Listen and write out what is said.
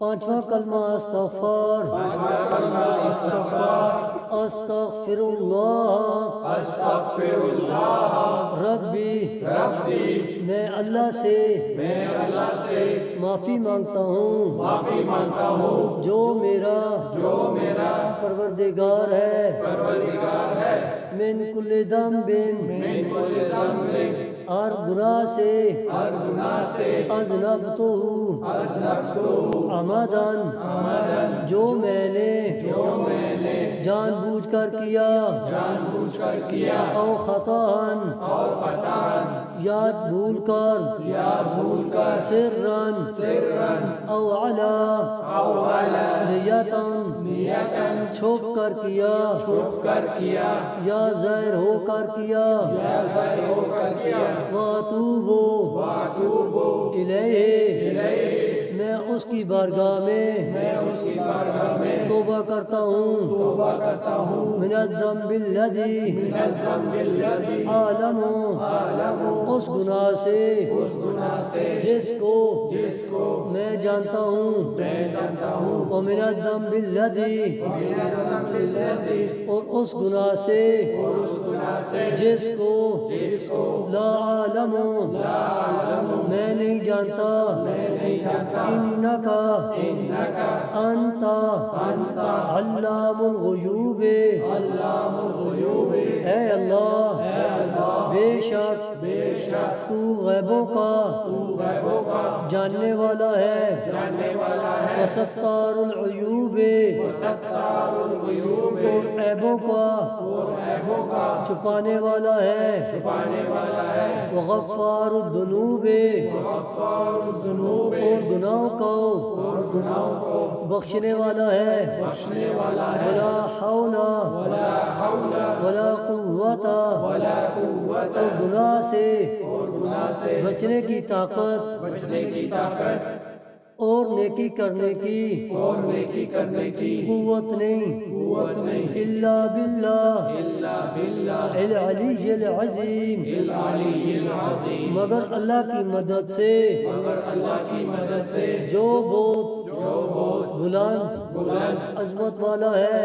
پانچواں کلمہ استغفار، استغفر اللہ، ربی، میں اللہ سے معافی مانگتا ہوں جو میرا پروردگار ہے، من کل ذنب، ہر گناہ سے، اذنبتہ، عمدن، جو میں نے جان بوجھ کر کیا، او خطاً، یاد بھول کر، سرًا او علا، نیتاً، چھپ کر کیا، یا ظاہر ہو کر کیا، واتوب الیہ، میں اس کی بارگاہ میں توبہ کرتا ہوں، من الذنب الذی، عالم، اس گناہ سے جس کو میں جانتا ہوں، ومن الذنب الذی، اور اس گناہ سے جس کو لا عالم، میں نہیں جانتا، انکا، انت، علام الغیوب، اے اللہ بے شک تو غیبوں کا جاننے والا ہے، وستار العیوب، اور عیبوں کا چھپانے والا ہے، وغفار الذنوب، اور گناہوں کو بخشنے والا ہے، ولا حول ولا قوت، اور گناہ سے بچنے کی طاقت اور نیکی کرنے کی قوت نہیں، الا باللہ العلی العظیم، مگر اللہ کی مدد سے جو بہت بلند عظمت والا ہے۔